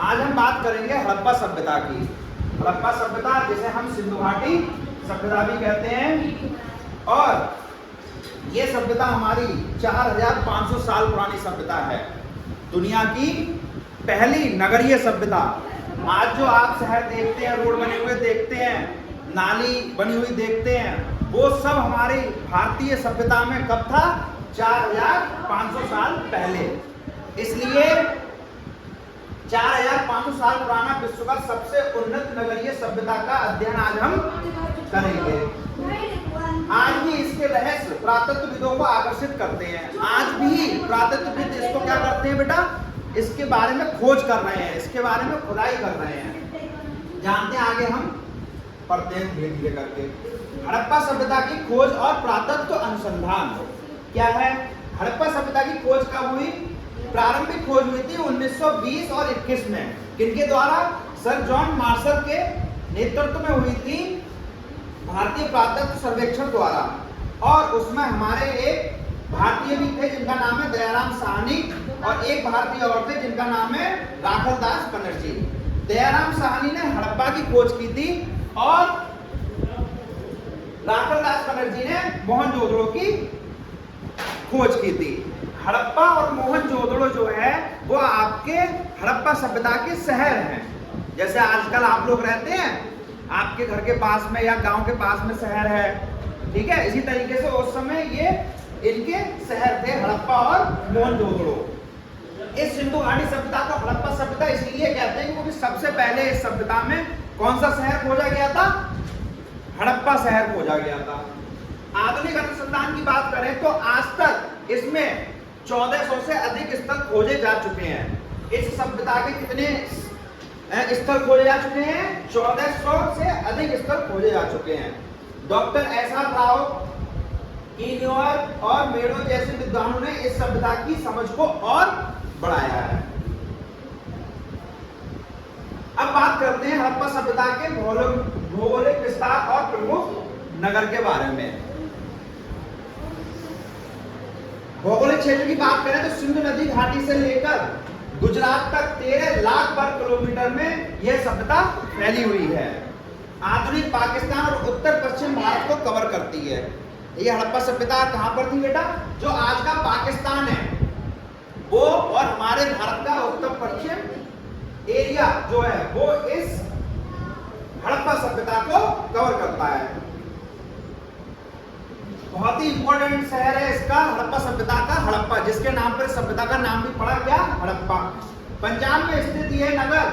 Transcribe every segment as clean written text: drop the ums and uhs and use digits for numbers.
आज हम बात करेंगे हड़प्पा सभ्यता की। हड़प्पा सभ्यता जिसे हम सिंधु घाटी सभ्यता भी कहते हैं, और ये सभ्यता हमारी 4500 साल पुरानी सभ्यता है। दुनिया की पहली नगरीय सभ्यता। आज जो आप शहर देखते हैं, रोड बने हुए देखते हैं, नाली बनी हुई देखते हैं, वो सब हमारी भारतीय सभ्यता में कब था? 4500 साल पहले। इसलिए 4500 साल पुराना विश्व का सबसे उन्नत नगरीय सभ्यता का अध्ययन आज हम करेंगे। आज भी इसके रहस्य पुरातत्वविदों को आकर्षित करते हैं। आज भी पुरातत्वविद इसको क्या करते हैं बेटा? इसके बारे में खोज कर रहे हैं, इसके बारे में खुदाई कर रहे हैं। जानते हैं, आगे हम पढ़ते हैं धीरे धीरे करके। हड़प्पा सभ्यता की खोज और पुरातत्व अनुसंधान क्या है? हड़प्पा सभ्यता की खोज कब हुई? प्रारंभिक खोज हुई थी 1920 और 21 में। किनके द्वारा? सर जॉन मार्शल के नेतृत्व में हुई थी, भारतीय पुरातत्व सर्वेक्षण द्वारा। और उसमें हमारे एक भारतीय भी थे जिनका नाम है दयाराम साहनी, और एक भारतीय और थे जिनका नाम है राखलदास बनर्जी। दयाराम साहनी ने हड़प्पा की खोज की थी और राखलदास बनर्जी ने मोहनजोदड़ो की खोज की थी। हड़प्पा और मोहनजोदड़ो जो है वो आपके हड़प्पा सभ्यता के शहर हैं। जैसे आजकल आप लोग रहते हैं, आपके घर के पास में या गांव के पास में शहर है, ठीक है? इसी तरीके से उस समय ये इनके शहर थे, हड़प्पा और मोहनजोदड़ो। इस सिंधु घाटी सभ्यता को हड़प्पा सभ्यता इसलिए कहते हैं क्योंकि सबसे पहले इस सभ्यता में कौन सा शहर खोजा गया था? हड़प्पा शहर खोजा गया था। आधुनिक अनुसंधान की बात करें तो आज तक इसमें 1400 से अधिक स्थल खोजे जा चुके हैं। इस सभ्यता के कितने स्थल खोजे जा चुके हैं? 1400 से अधिक स्थल खोजे जा चुके हैं। डॉक्टर एसआर राव, कीन्योर और मेडो जैसे विद्वानों ने इस सभ्यता की समझ को और बढ़ाया है। अब बात करते हैं हड़प्पा सभ्यता के भौगोलिक विस्तार और प्रमुख नगर के बारे में। भौगोलिक क्षेत्र की बात करें तो सिंधु नदी घाटी से लेकर गुजरात तक 13 लाख वर्ग किलोमीटर में यह सभ्यता फैली हुई है। आधुनिक पाकिस्तान और उत्तर पश्चिम भारत को कवर करती है। ये हड़प्पा सभ्यता कहां पर थी बेटा? जो आज का पाकिस्तान है वो, और हमारे भारत का उत्तर पश्चिम एरिया जो है वो इस हड़प्पा सभ्यता को कवर करता है। बहुत ही इंपॉर्टेंट शहर है इसका, हड़प्पा सभ्यता का हड़प्पा, जिसके नाम पर सभ्यता का नाम भी पड़ा क्या? हड़प्पा। पंजाब में स्थित यह नगर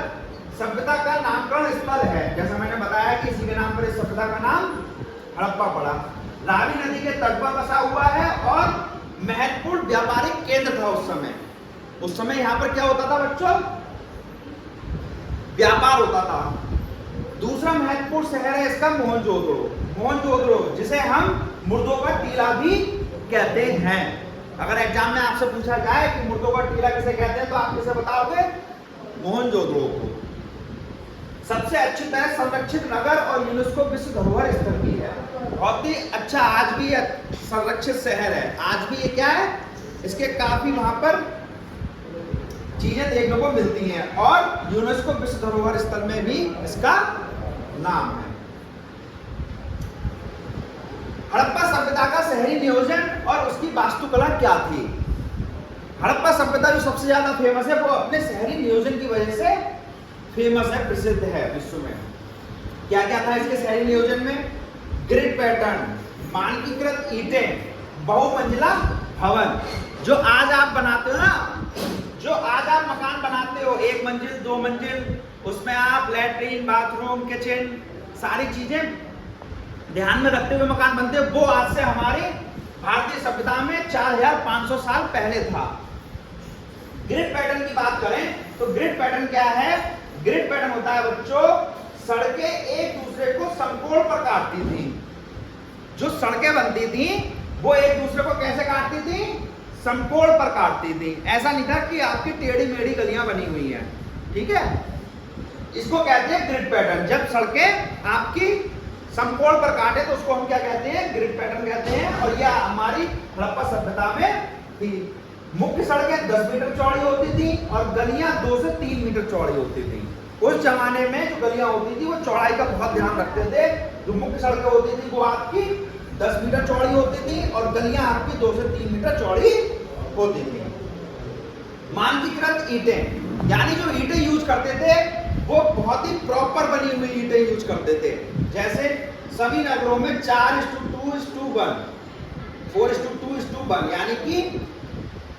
सभ्यता का नामकरण स्थल है। जैसा मैंने बताया कि इसी के नाम पर इस सभ्यता का नाम हड़प्पा पड़ा। रावी नदी के तट पर बसा हुआ है और महत्वपूर्ण व्यापारिक केंद्र था उस समय। उस समय यहाँ पर क्या होता था बच्चों? व्यापार होता था। दूसरा महत्वपूर्ण शहर है इसका मोहनजोदड़ो। मोहनजोदड़ो जिसे हम मुर्दों का टीला भी कहते हैं। अगर एग्जाम में आपसे पूछा जाए कि मुर्दों का टीला किसे कहते हैं तो आप किसे बताओगे? मोहनजोदड़ो को। सबसे अच्छी तरह संरक्षित नगर और यूनेस्को विश्व धरोहर स्थल भी है। बहुत ही अच्छा आज भी संरक्षित शहर है। आज भी ये क्या है? इसके काफी वहां पर चीजें देखने को मिलती हैं और यूनेस्को विश्व धरोहर स्थल में भी इसका नाम है। हड़प्पा सभ्यता का शहरी नियोजन और उसकी वास्तुकला क्या थी? हड़प्पा सभ्यता जो सबसे ज्यादा फेमस है वो अपने शहरी नियोजन की वजह से फेमस है, प्रसिद्ध है विश्व में। क्या क्या था इसके शहरी नियोजन में? ग्रिड पैटर्न, मानकीकृत ईंटें, बहुमंजिला भवन। जो आज आप बनाते हो ना, जो आज आप मकान बनाते हो, 1 मंजिल 2 मंजिल, उसमें आप लैट्रीन, बाथरूम, किचन, सारी चीजें ध्यान में रखते हुए मकान बनते हैं, वो आज से हमारी भारतीय सभ्यता में 4500 साल पहले था। ग्रिड पैटर्न की बात करें तो ग्रिड पैटर्न क्या है? ग्रिड पैटर्न होता है बच्चों, सड़कें एक दूसरे को समकोण पर काटती थी। जो सड़कें बनती थी वो एक दूसरे को कैसे काटती थी? समकोण पर काटती थी। ऐसा नहीं था कि आपकी टेढ़ी मेढ़ी गलियां बनी हुई हैं, ठीक है? इसको कहते हैं ग्रिड पैटर्न। जब सड़कें आपकी समकोण पर काटे तो उसको हम क्या कहते हैं? ग्रिड पैटर्न कहते हैं। और यह हमारी हड़प्पा सभ्यता में थी। मुख्य सड़कें 10 मीटर चौड़ी होती थी और गलियां 2 से 3 मीटर चौड़ी होती थी। उस जमाने में जो गलियां होती थी वो चौड़ाई का बहुत ध्यान रखते थे। जो मुख्य सड़कें होती थी वो आपकी 10 मीटर चौड़ी होती थी और गलियां आपकी 2 से 3 मीटर चौड़ी होती थी। मानकीकृत ईंटें, यानी जो ईंटें यूज करते थे वो बहुत ही प्रॉपर बनी हुई ईंटें यूज करते थे। जैसे सभी नगरों में 4:2:1, 4:2:1, यानी कि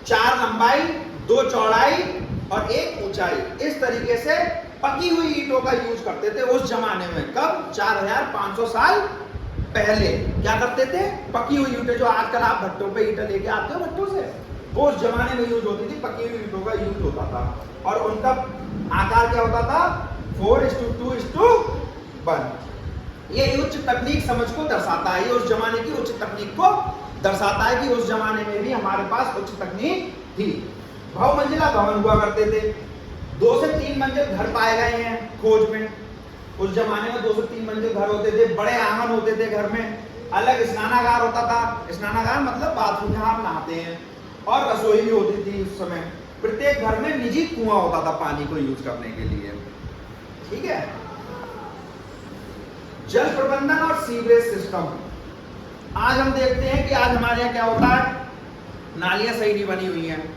4 लंबाई, 2 चौड़ाई और 1 ऊंचाई, इस तरीके से पकी हुई ईंटों का यूज करते थे उस जमाने में। कब? 4500 साल पहले क्या करते थे? पकी हुई ईंटें, जो आजकल आप भट्टों पे ईंटें लेके आते हो भट्टों से, वो उस जमाने में यूज होती थी, पकी हुई ईंटों का यूज होता था। और उनका आकार क्या होता था? 4:2:1। ये उच्च तकनीक समझ को दर्शाता है, ये उस जमाने की उच्च तकनीक को दर्शाता है कि उस जमाने में भी हमारे पास उच्च तकनीक थी। बहुमंजिला भवन हुआ करते थे। 2 से 3 मंजिल घर पाए गए हैं खोज में। उस जमाने में 2 से 3 मंजिल घर होते थे, बड़े आंगन होते थे घर में, अलग स्नानागार होता था। स्नानागार मतलब बाथरूम जहां आप नहाते हैं, और रसोई भी होती थी उस समय। प्रत्येक घर में निजी कुआं होता था पानी को यूज करने के लिए। ठीक है। जल प्रबंधन और सीवरेज सिस्टम। आज हम देखते हैं कि आज हमारे यहाँ क्या होता है, नालियां सही नहीं बनी हुई हैं,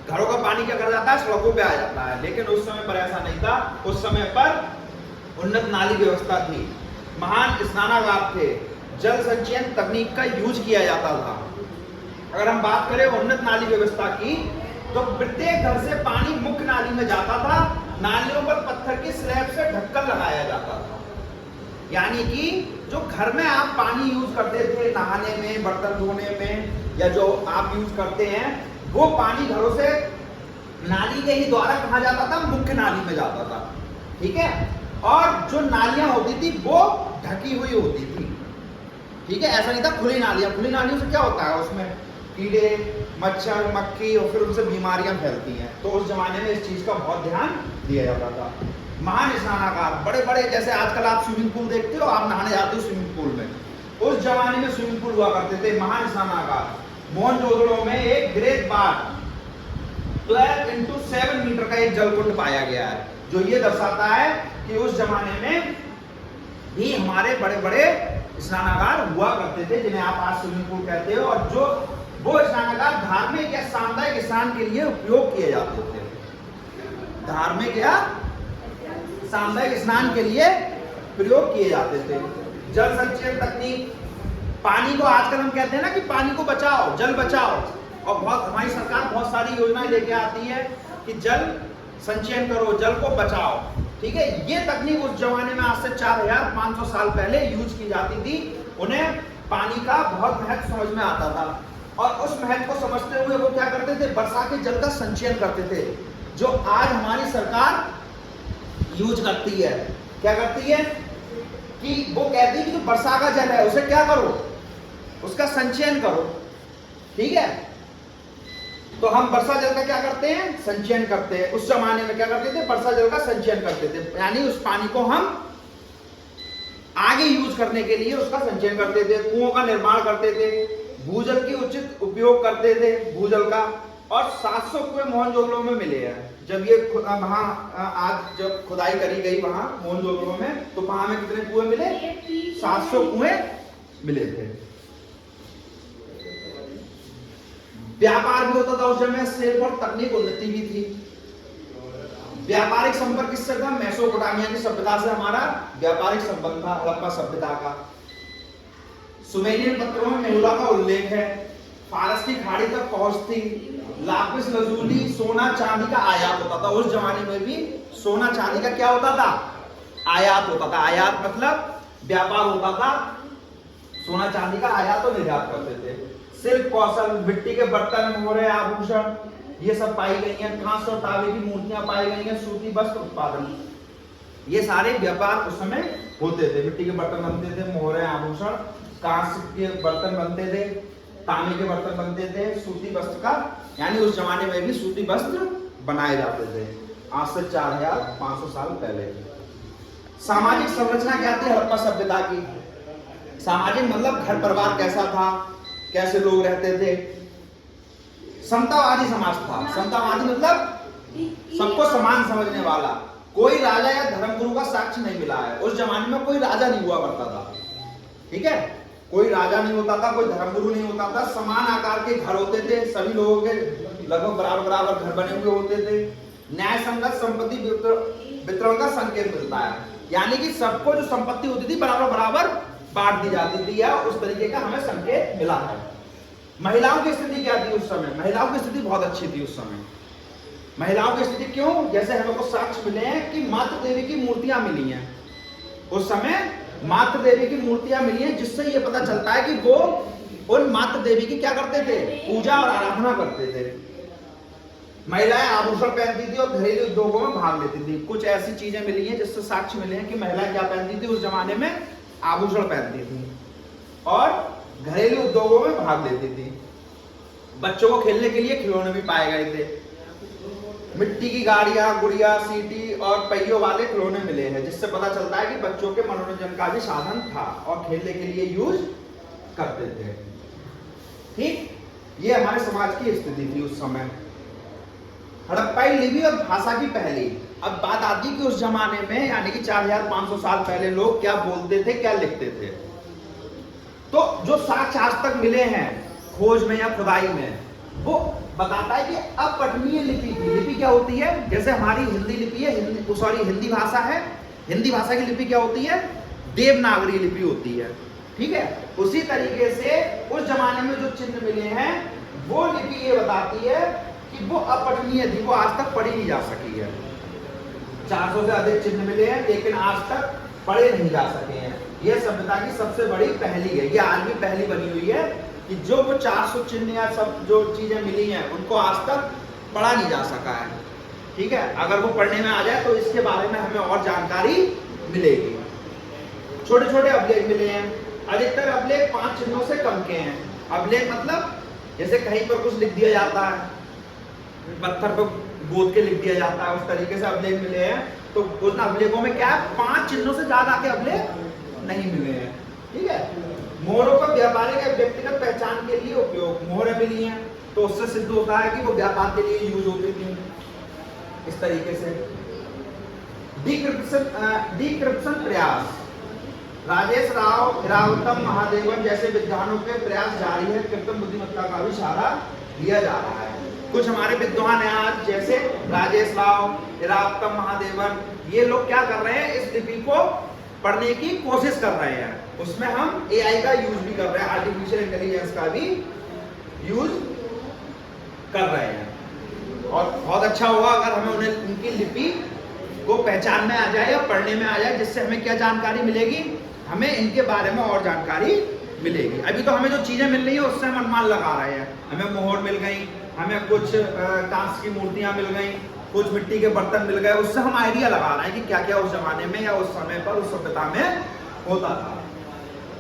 घरों का पानी क्या कर जाता है, सड़कों पे आ जाता है। लेकिन उस समय पर ऐसा नहीं था। उस समय पर उन्नत नाली व्यवस्था थी, महान स्नानागार थे, जल संचयन तकनीक का यूज किया जाता था। अगर हम बात करें उन्नत नाली व्यवस्था की, तो प्रत्येक घर से पानी मुख्य नाली में जाता था। नालियों पर पत्थर की स्लैब से ढक्कन लगाया जाता था, यानी कि जो घर में आप पानी यूज करते थे नहाने में, बर्तन धोने में, या जो आप यूज करते हैं, वो पानी घरों से नाली के ही द्वारा कहाँ जाता था? मुख्य नाली में जाता था। ठीक है। और जो नालियां होती थी वो ढकी हुई होती थी। ठीक है। ऐसा नहीं था खुली नालियां। खुली नालियों से क्या होता है, उसमें कीड़े, मच्छर, मक्खी और फिर उनसे बीमारियां फैलती हैं। तो उस जमाने में इस चीज का बहुत ध्यान दिया जाता था। महान स्नानागार, बड़े बड़े, जैसे आजकल आप स्विमिंग पूल देखते हो, आप नहाने जाते हो स्विमिंग पूल में, उस जमाने में स्विमिंग पूल हुआ करते थे। महान स्नानागार मोहनजोदड़ो में एक ग्रेट बार 12x7 मीटर का एक जलकुंड पाया गया है, जो ये दर्शाता है कि उस जमाने में भी हमारे बड़े बड़े स्नानागार हुआ करते थे, जिन्हें आप आज स्विमिंग पूल कहते हो। और जो वो स्नानागार धार्मिक या सामुदायिक स्नान के लिए उपयोग किए जाते थे। धार्मिक या सामुदायिक स्नान के लिए प्रयोग किए जाते थे। जल संचयन तकनीक, पानी को आजकल हम कहते हैं ना कि पानी को बचाओ, जल बचाओ, और बहुत हमारी सरकार बहुत सारी योजनाएं लेके आती है कि जल संचयन करो, जल को बचाओ। ठीक है। ये तकनीक उस जमाने में आज से 4500 साल पहले यूज की जाती थी। उन्हें पानी का बहुत महत्व समझ में आता था, और उस महत्व को समझते हुए वो क्या करते थे? वर्षा के जल का संचयन करते थे, जो आज हमारी सरकार यूज करती है। क्या करती है कि वो कहती है कि जो वर्षा का जल है उसे क्या करो? उसका संचयन करो। ठीक है। तो हम वर्षा जल का क्या करते हैं? संचयन करते हैं। उस जमाने में क्या करते थे? वर्षा जल का संचयन करते थे, यानी उस पानी को हम आगे यूज करने के लिए उसका संचयन करते थे। कुओं का निर्माण करते थे, भूजल की उचित उपयोग करते थे, भूजल का। और 700 कुएं मोहनजोदड़ो में मिले हैं। जब ये वहां आज जब खुदाई करी गई वहां मोहनजोदड़ो में, तो वहां में कितने कुएं मिले? 700 कुएं मिले थे। व्यापार भी होता था उस समय, शिल्प और तकनीक उन्नति भी थी। व्यापारिक संपर्क किससे था? मेसोपोटामिया की सभ्यता से हमारा व्यापारिक संबंध था, हड़प्पा सभ्यता का। सुमेरियन पत्रों में मेहुला का उल्लेख है। फारस की खाड़ी तक पहुंच थी। लापिस लजूली, सोना चांदी का आयात होता था। उस जमाने में भी सोना चांदी का क्या होता था? आयात होता था। आयात मतलब व्यापार होता था, सोना चांदी का आयात और निर्यात करते थे। शिल्प कौशल, मिट्टी के बर्तन, मोहरे, आभूषण, ये सब पाई गई हैं। कांस्य और तांबे की मूर्तियां पाई गई हैं। सूती वस्त्र उत्पादन, ये सारे व्यापार उस समय होते थे। मिट्टी के बर्तन बनते थे, मोहरे, आभूषण, कांस्य के बर्तन बनते थे, तांबे के बर्तन बनते थे, सूती वस्त्र का, यानी उस जमाने में भी सूती वस्त्र बनाए जाते थे, आज से 4500 साल पहले। सामाजिक संरचना क्या थी हड़प्पा सभ्यता की? सामाजिक मतलब घर परिवार कैसा था, कैसे लोग रहते थे। समतावादी समाज था। समतावादी मतलब सबको समान समझने वाला। कोई राजा या धर्मगुरु का साक्ष्य नहीं मिला है। उस जमाने में कोई राजा नहीं हुआ करता था, ठीक है, कोई राजा नहीं होता था, कोई धर्मगुरु नहीं होता था। समान आकार के घर होते थे, सभी लोगों के लगभग बराबर बराबर घर बने हुए होते थे। न्याय संगत संपत्ति वितरण का संकेत मिलता है, यानी कि सबको जो संपत्ति होती थी बराबर बराबर बांट दी जाती थी, या उस तरीके का हमें संकेत मिला है। महिलाओं की स्थिति क्या थी उस समय? महिलाओं की स्थिति बहुत अच्छी थी उस समय। महिलाओं की स्थिति क्यों? जैसे हमें को साक्ष्य मिले हैं कि मातृ देवी की मूर्तियां मिली हैं उस समय, मातृ देवी की मूर्तियां मिली हैं, जिससे ये पता चलता है कि वो उन मातृ देवी की क्या करते थे? पूजा और आराधना करते थे। महिलाएं आभूषण पहनती थी और घरेलू उद्योगों में भाग लेती थी। कुछ ऐसी चीजें मिली हैं जिससे साक्ष्य मिले हैं कि महिलाएं क्या पहनती थी उस जमाने में? आभूषण पहनती थी और घरेलू उद्योगों में भाग लेती थी। बच्चों को खेलने के लिए खिलौने भी पाए गए थे। मिट्टी की गाड़ियां, गुड़िया, सीटी और पहियों वाले खिलौने मिले हैं, जिससे पता चलता है कि बच्चों के मनोरंजन का भी साधन था और खेलने के लिए यूज करते थे। ठीक, ये हमारे समाज की स्थिति थी उस समय। हड़प्पाई लिपि और भाषा की पहली। अब बात आती कि उस जमाने में, यानी कि 4500 साल पहले लोग क्या बोलते थे, क्या लिखते थे। तो जो साक्ष्य आज तक मिले हैं खोज में या खुदाई में, वो बताता है कि अपठनीय लिपि थी। लिपि क्या होती है? जैसे हमारी हिंदी लिपि है, हिंदी भाषा है, हिंदी भाषा की लिपि क्या होती है? देवनागरी लिपि होती है, ठीक है। उसी तरीके से उस जमाने में जो चिन्ह मिले हैं वो लिपि ये बताती है कि वो अपठनीय थी, वो आज तक पढ़ी नहीं जा सकी है। 400 से अधिक चिन्ह मिले हैं लेकिन आज तक पढ़े नहीं जा सके हैं। यह सभ्यता की सबसे बड़ी पहली है, ये आज भी पहली बनी हुई है कि जो वो 400 चिन्ह या सब जो चीजें मिली हैं उनको आज तक पढ़ा नहीं जा सका है, ठीक है। अगर वो पढ़ने में आ जाए तो इसके बारे में हमें और जानकारी मिलेगी। छोटे छोटे अभिलेख मिले हैं, अधिकतर अभिलेख 5 चिन्हों से कम के हैं। अभिलेख मतलब जैसे कहीं पर कुछ लिख दिया जाता है, पत्थर पर गोद के लिख दिया जाता है, उस तरीके से अभिलेख मिले हैं। तो उन अभिलेखों में क्या है, 5 चिन्हों से ज्यादा के अभिलेख नहीं मिले हैं, ठीक है। मोहरों का व्यापारिक या व्यक्तिगत पहचान के लिए उपयोग, मोहरें मिली हैं तो उससे सिद्ध होता है कि वो व्यापार के लिए यूज होती थी। इस तरीके से डिक्रिप्शन प्रयास, राजेश राव, इरावतम महादेवन जैसे विद्वानों के प्रयास जारी है। कृत्रिम बुद्धिमत्ता का भी सहारा लिया जा रहा है। कुछ हमारे विद्वान हैं आज, जैसे राजेश राव, इरावतम महादेवन, ये लोग क्या कर रहे हैं, इस लिपि को पढ़ने की कोशिश कर रहे हैं। उसमें हम एआई का यूज भी कर रहे हैं, आर्टिफिशियल इंटेलिजेंस का भी यूज कर रहे हैं। और बहुत अच्छा होगा अगर हमें उन्हें उनकी लिपि को पहचान में आ जाए या पढ़ने में आ जाए, जिससे हमें क्या जानकारी मिलेगी, हमें इनके बारे में और जानकारी मिलेगी। अभी तो हमें जो चीजें मिल रही है उससे हम अनुमान लगा रहे हैं। हमें मोहर मिल गई, हमें कुछ कांच की मूर्तियां मिल गई, कुछ मिट्टी के बर्तन मिल गए, उससे हम आइडिया लगा रहे हैं कि क्या क्या उस जमाने में या उस समय पर उस सभ्यता में होता था।